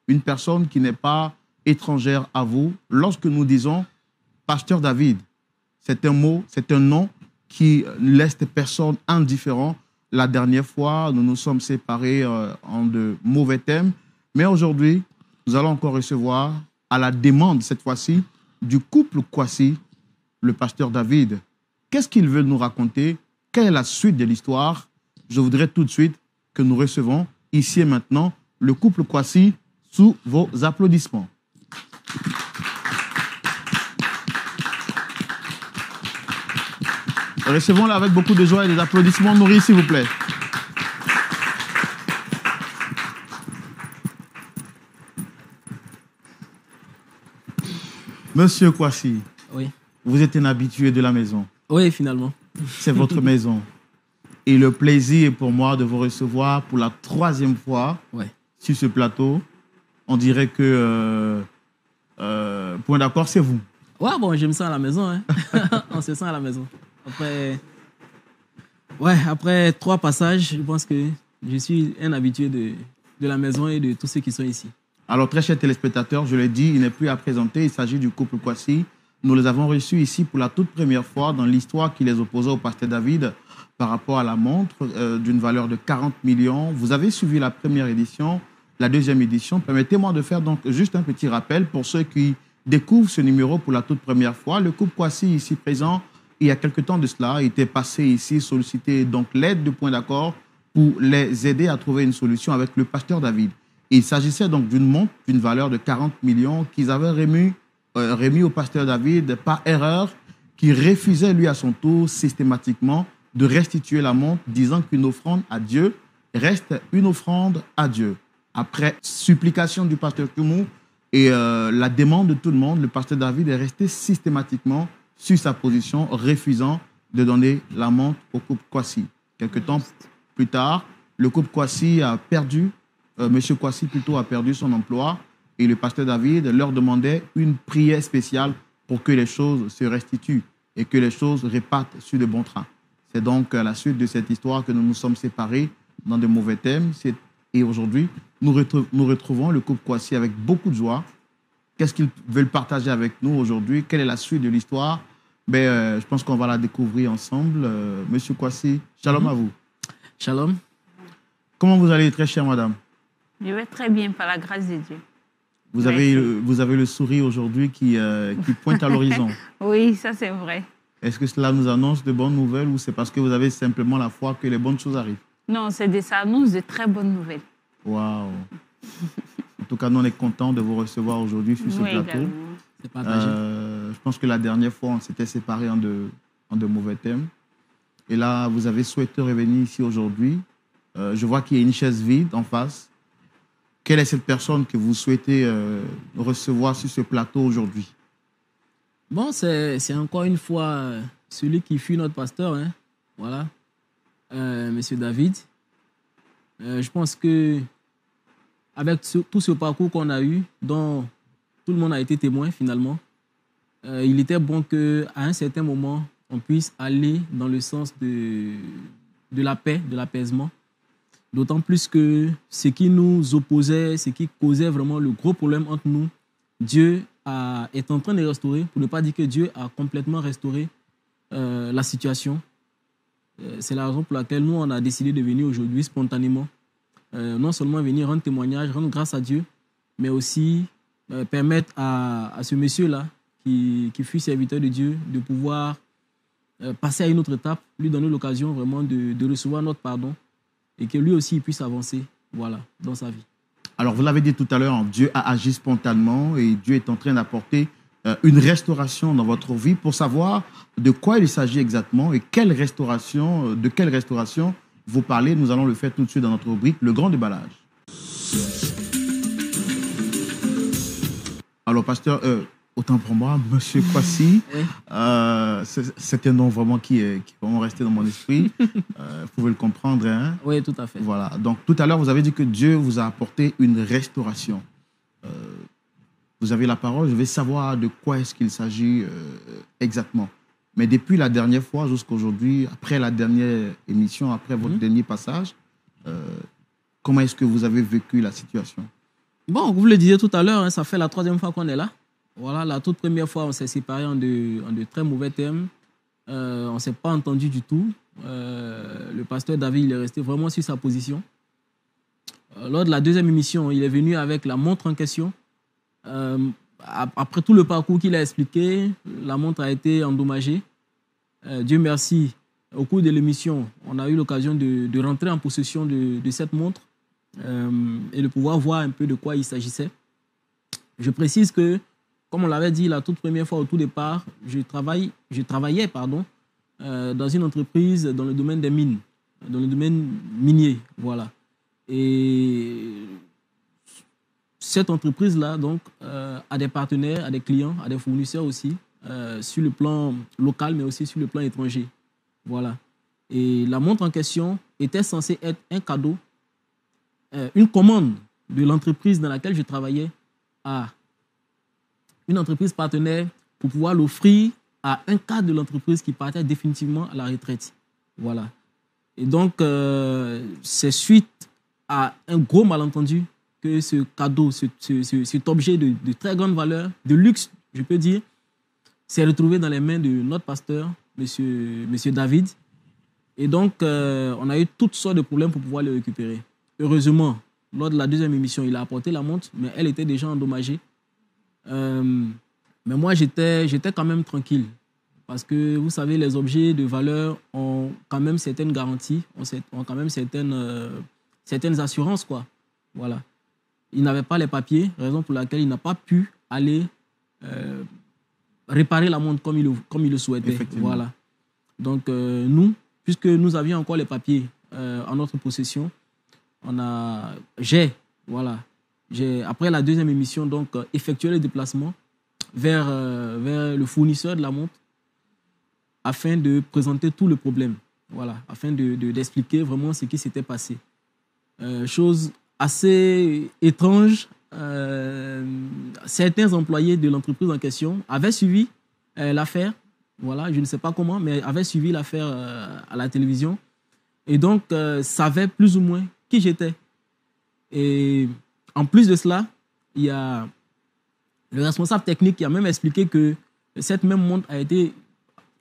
une personne qui n'est pas étrangère à vous. Lorsque nous disons Pasteur David, c'est un mot, c'est un nom qui laisse personne indifférent. La dernière fois, nous nous sommes séparés en de mauvais thèmes. Mais aujourd'hui, nous allons encore recevoir, à la demande cette fois-ci, du couple Kwasi, le pasteur David. Qu'est-ce qu'ils veulent nous raconter? Quelle est la suite de l'histoire? Je voudrais tout de suite que nous recevons ici et maintenant le couple Kwasi sous vos applaudissements. Recevons-la avec beaucoup de joie et des applaudissements nourris, s'il vous plaît. Monsieur Kwasi, oui. Vous êtes un habitué de la maison. Oui, finalement. C'est votre maison. Et le plaisir est pour moi de vous recevoir pour la 3e fois sur ce plateau. On dirait que, point d'accord, c'est vous. Ouais, bon, je me sens à la maison. Hein. On se sent à la maison. Après 3 passages, je pense que je suis un habitué de la maison et de tous ceux qui sont ici. Alors, très chers téléspectateurs, je l'ai dit, il n'est plus à présenter. Il s'agit du couple Kwasi. Nous les avons reçus ici pour la toute première fois dans l'histoire qui les opposait au pasteur David par rapport à la montre d'une valeur de 40 millions. Vous avez suivi la première édition, la 2e édition. Permettez-moi de faire donc juste un petit rappel pour ceux qui découvrent ce numéro pour la toute première fois. Le couple Kwasi ici présent, il y a quelque temps de cela, était passé ici solliciter donc l'aide de Point d'accord pour les aider à trouver une solution avec le pasteur David. Il s'agissait donc d'une montre d'une valeur de 40 millions qu'ils avaient remis au pasteur David par erreur, qui refusait lui à son tour systématiquement de restituer la montre, disant qu'une offrande à Dieu reste une offrande à Dieu. Après supplication du pasteur Koumou et la demande de tout le monde, le pasteur David est resté systématiquement sur sa position, refusant de donner la montre au couple Kwasi. Quelque temps plus tard, le couple Kwasi a perdu, monsieur Kwasi plutôt a perdu son emploi. Et le pasteur David leur demandait une prière spéciale pour que les choses se restituent et que les choses repartent sur de bons trains. C'est donc à la suite de cette histoire que nous nous sommes séparés dans de mauvais thèmes. Et aujourd'hui, nous retrouvons le couple Kwasi avec beaucoup de joie. Qu'est-ce qu'ils veulent partager avec nous aujourd'hui? Quelle est la suite de l'histoire? Je pense qu'on va la découvrir ensemble. Monsieur Kwasi, shalom à vous. Shalom. Comment vous allez, très chère madame? Je vais très bien, par la grâce de Dieu. Vous avez le sourire aujourd'hui qui pointe à l'horizon. Oui, ça c'est vrai. Est-ce que cela nous annonce de bonnes nouvelles ou c'est parce que vous avez simplement la foi que les bonnes choses arrivent? Non, ça annonce de très bonnes nouvelles. Waouh! En tout cas, nous, on est contents de vous recevoir aujourd'hui sur ce plateau. C'est partagé. Je pense que la dernière fois, on s'était séparés en de mauvais thèmes. Et là, vous avez souhaité revenir ici aujourd'hui. Je vois qu'il y a une chaise vide en face. Quelle est cette personne que vous souhaitez recevoir sur ce plateau aujourd'hui? Bon, c'est encore une fois celui qui fut notre pasteur, hein. Voilà, Monsieur David. Je pense que avec tout ce parcours qu'on a eu, dont tout le monde a été témoin finalement, il était bon qu'à un certain moment, on puisse aller dans le sens de la paix, de l'apaisement. D'autant plus que ce qui nous opposait, ce qui causait vraiment le gros problème entre nous, Dieu est en train de restaurer, pour ne pas dire que Dieu a complètement restauré la situation. C'est la raison pour laquelle nous, on a décidé de venir aujourd'hui spontanément. Non seulement venir rendre témoignage, rendre grâce à Dieu, mais aussi permettre à ce monsieur-là, qui fut serviteur de Dieu, de pouvoir passer à une autre étape, lui donner l'occasion vraiment de recevoir notre pardon et que lui aussi il puisse avancer, voilà, dans sa vie. Alors, vous l'avez dit tout à l'heure, Dieu a agi spontanément et Dieu est en train d'apporter une restauration dans votre vie. Pour savoir de quoi il s'agit exactement et de quelle restauration vous parlez, nous allons le faire tout de suite dans notre rubrique, le grand déballage. Alors, pasteur, autant pour moi, monsieur Kwasi, c'est un nom vraiment qui est vraiment resté dans mon esprit. Vous pouvez le comprendre, hein? Oui, tout à fait. Voilà. Donc, tout à l'heure, vous avez dit que Dieu vous a apporté une restauration. Vous avez la parole, je vais savoir de quoi est-ce qu'il s'agit exactement. Mais depuis la dernière fois jusqu'à aujourd'hui, après la dernière émission, après votre dernier passage, comment est-ce que vous avez vécu la situation? Bon, vous le disiez tout à l'heure, hein, ça fait la 3e fois qu'on est là. Voilà, la toute première fois, on s'est séparés en de très mauvais termes. On ne s'est pas entendu du tout. Le pasteur David, il est resté vraiment sur sa position. Lors de la 2e émission, il est venu avec la montre en question. Après tout le parcours qu'il a expliqué, la montre a été endommagée. Dieu merci, au cours de l'émission, on a eu l'occasion de rentrer en possession de cette montre et de pouvoir voir un peu de quoi il s'agissait. Je précise que, comme on l'avait dit la toute première fois au tout départ, je travaillais dans une entreprise dans le domaine des mines, dans le domaine minier. Voilà. Et cette entreprise-là donc, a des partenaires, a des clients, a des fournisseurs aussi, sur le plan local, mais aussi sur le plan étranger. Voilà. Et la montre en question était censée être un cadeau, une commande de l'entreprise dans laquelle je travaillais à une entreprise partenaire pour pouvoir l'offrir à un cadre de l'entreprise qui partait définitivement à la retraite. Voilà. Et donc, c'est suite à un gros malentendu que ce cadeau, cet objet de très grande valeur, de luxe, je peux dire, s'est retrouvé dans les mains de notre pasteur, monsieur David. Et donc, on a eu toutes sortes de problèmes pour pouvoir le récupérer. Heureusement, lors de la 2e émission, il a apporté la montre, mais elle était déjà endommagée. Mais moi, j'étais quand même tranquille. Parce que, vous savez, les objets de valeur ont quand même certaines garanties, ont quand même certaines assurances, quoi. Voilà. Il n'avait pas les papiers, raison pour laquelle il n'a pas pu aller réparer la montre comme il le souhaitait. Voilà. Donc, nous, puisque nous avions encore les papiers en notre possession, j'ai, après la 2e émission, donc, effectué le déplacement vers le fournisseur de la montre afin de présenter tout le problème, voilà, afin d'expliquer vraiment ce qui s'était passé. Chose assez étrange, certains employés de l'entreprise en question avaient suivi l'affaire, voilà, je ne sais pas comment, mais avaient suivi l'affaire à la télévision et donc savaient plus ou moins qui j'étais. Et en plus de cela, il y a le responsable technique qui a même expliqué que cette même montre a été...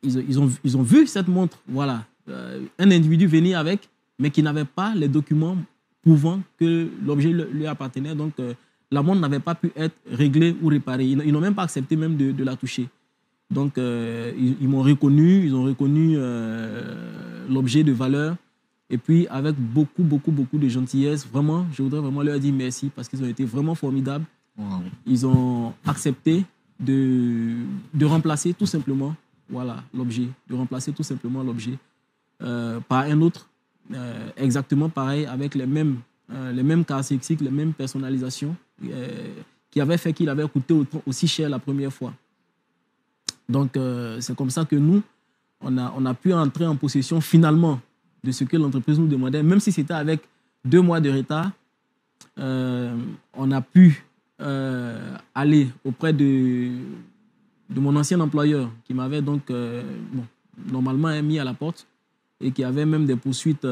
Ils ont vu cette montre, voilà, un individu venir avec, mais qui n'avait pas les documents prouvant que l'objet lui appartenait. Donc, la montre n'avait pas pu être réglée ou réparée. Ils n'ont même pas accepté même de la toucher. Donc, ils m'ont reconnu, ils ont reconnu l'objet de valeur. Et puis, avec beaucoup de gentillesse, vraiment, je voudrais vraiment leur dire merci parce qu'ils ont été vraiment formidables. Wow. Ils ont accepté de remplacer tout simplement l'objet, par un autre, exactement pareil, avec les mêmes caractéristiques, les mêmes personnalisations, qui avaient fait qu'il avait coûté aussi cher la première fois. Donc, c'est comme ça que nous, on a pu entrer en possession finalement de ce que l'entreprise nous demandait, même si c'était avec 2 mois de retard. On a pu aller auprès de mon ancien employeur qui m'avait donc normalement mis à la porte et qui avait même des poursuites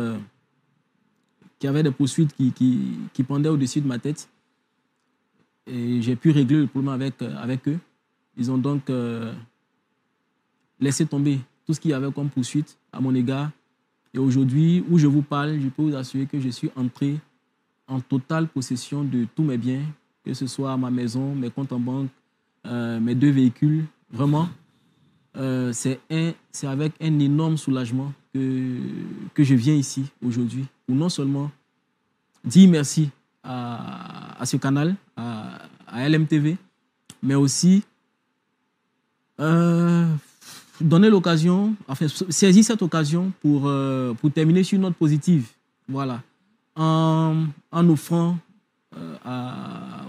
qui pendaient au-dessus de ma tête. Et j'ai pu régler le problème avec eux. Ils ont donc laissé tomber tout ce qu'il y avait comme poursuite à mon égard. Et aujourd'hui, où je vous parle, je peux vous assurer que je suis entré en totale possession de tous mes biens, que ce soit ma maison, mes comptes en banque, mes 2 véhicules. Vraiment, c'est avec un énorme soulagement que je viens ici aujourd'hui pour non seulement dire merci à ce canal, à LMTV, mais aussi donner l'occasion, enfin saisir cette occasion pour terminer sur une note positive, voilà, en offrant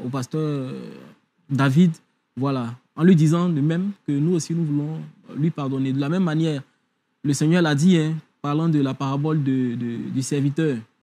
au pasteur David, voilà, en lui disant de même que nous aussi nous voulons lui pardonner. De la même manière, le Seigneur l'a dit, parlant de la parabole du serviteur